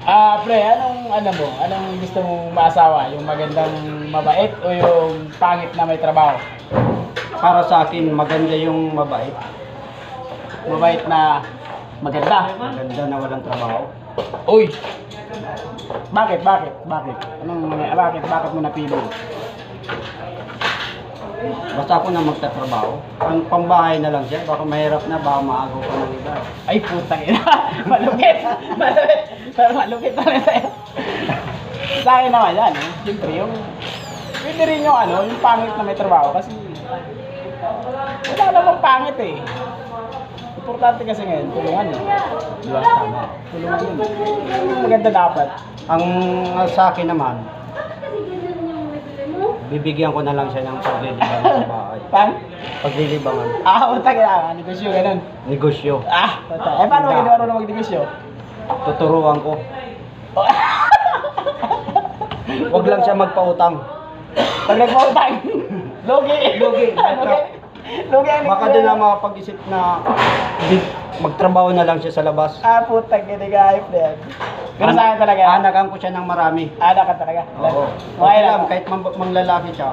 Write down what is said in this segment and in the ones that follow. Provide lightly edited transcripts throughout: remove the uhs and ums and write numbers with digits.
Pre, anong ano mo? Anong gusto mong maasawa? Yung magandang mabait o yung pangit na may trabaho? Para sa akin, maganda yung mabait. Mabait na maganda. Maganda na walang trabaho. Uy! Bakit? Bakit mo napili? Basta ako na magtatrabaho. Ang pambahay na lang siya. Baka mahirap na, baka maagaw pa ng iba. Ay, putang ina. Malupit. Malupit na rin sa'yo. Sa akin naman yan, eh. Siyempre, yung pwede rin yung ano, yung pangit na may trabaho kasi wala namang pangit eh. Importante kasi ngayon, tulungan eh. Di ba? Tama. Tulungan yun. Maganda dapat. Ang sa akin naman, bibigyan ko na lang siya ng paglilibangan sa bahay. Paglilibangan. Utang ina. Negosyo, ganun. Negosyo. Utang. Eh, paano hindi marunong mag-negosyo? Tuturuan ko. Huwag lang siya magpautang. Pag nagpautang, lugi. Lugi. Lugi ang Baka din na makapag-isip na magtrabaho na lang siya sa labas. Putang ina, gayip na yan. Pero sa akin talaga. Anakan ko siya ng marami. Anak ka talaga. Oo. Mga Okay ilan? lang, kahit manglalaki siya.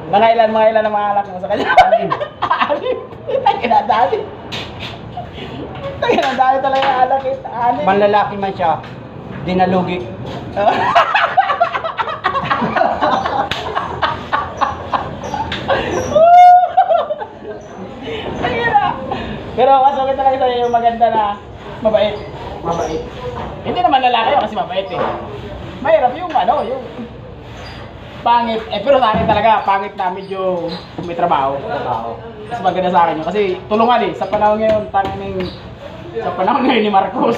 Mga ilan ang mga anak mo sa kanya? Anim. Anim? Tangina, dami. Tangina, dami talaga ang anak eh. Anim. Manlalaki man siya, di nalugi. Tangina. Pero mas maganda talaga sa'yo yung maganda na mabait. Mabait. Hindi naman lalaki yun kasi mabait eh. Mahirap yung ano, yung pangit. Pero sa akin talaga, pangit na medyo may trabaho. Mas maganda sa akin yun. Kasi tulungan eh. Sa panahon ngayon, sa panahon ngayon ni Marcos.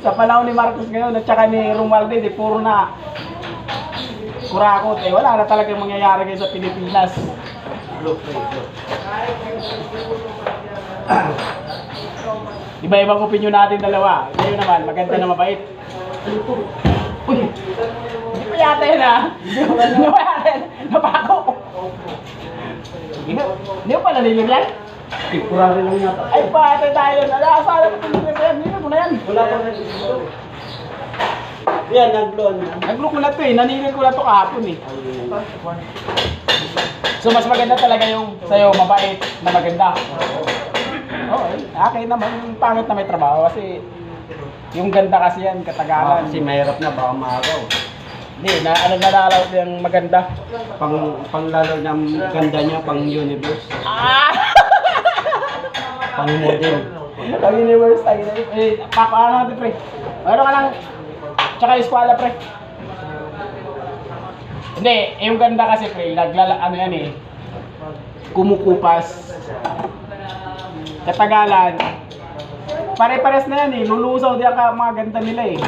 Sa panahon ni Marcos ngayon at saka ni Romualdez, puro na kurakot eh. Wala na talagang mangyayari ngayon sa Pilipinas. Iba-ibang opinion natin dalawa. Ngayon naman, maganda na mabait. Uy! Hindi pa yata yun ah! Hindi pa yata yun! Napako! Hindi mo pala nilim yan? Temporary lang yata. Ay patay tayo na! Nakasala mo nilim yan! Nilim mo na yan! Wala pa rin. Yan, nag-blown. Nag-look ko na to eh! Nanilim ko na to kahapon eh! So mas maganda talaga yung sa'yo mabait na maganda. Okay, akin naman yung pangit na may trabaho kasi yung ganda kasi yan, katagalan. Kasi mahirap na, baka maagaw. Hindi, nalalaw yung maganda. Panglalo ng ganda niya, pang universe. Pang model. Pag universe tayo na yun. Paano natin pre? Meron ka lang, tsaka eskwala pre. Hindi, yung ganda kasi pre, ano yan eh, kumukupas. Katagalan, pare-pares na yan eh, lulusaw din ang mga ganda nila eh.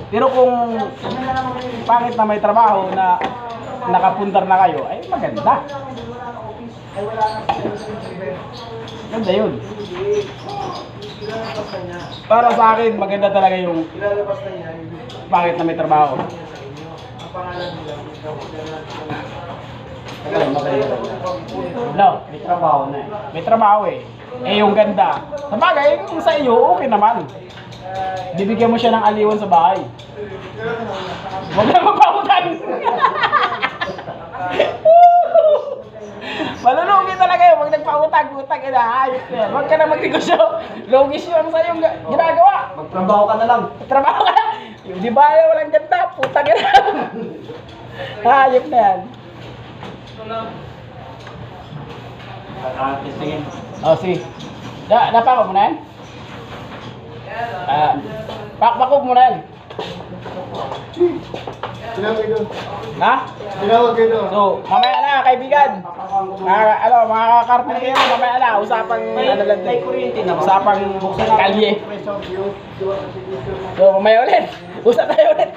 Pero kung pangit na may trabaho na nakapundar na kayo, ay maganda. Ganda yun. Para sa akin, maganda talaga yung pangit na may trabaho. No, May trabaho na eh. may trabaho eh. Eh yung ganda. Sa bagay, yung sa iyo, okay naman. Bibigyan mo siya ng aliwan sa bahay. Huwag na magpautang. Malulugi talaga yun. Huwag nagpautang-utang. Ayos yan. Huwag ka na magnegosyo. Logis yun sa iyong ginagawa. Magtrabaho ka na lang. Trabaho ka na. Yung di ba walang ganda, putang ka na. Hayop na yan. Sige. Oh, si. Napako mo na yan? Pakpako mo na yan. Tinawag doon. Ha? Tinawag doon. So, mamaya na, kaibigan. Mga kakarpin kayo, mamaya na. Usapang, ano lang May kuryente na ba? Usapang kalye. So, mamaya ulit. Usap tayo ulit.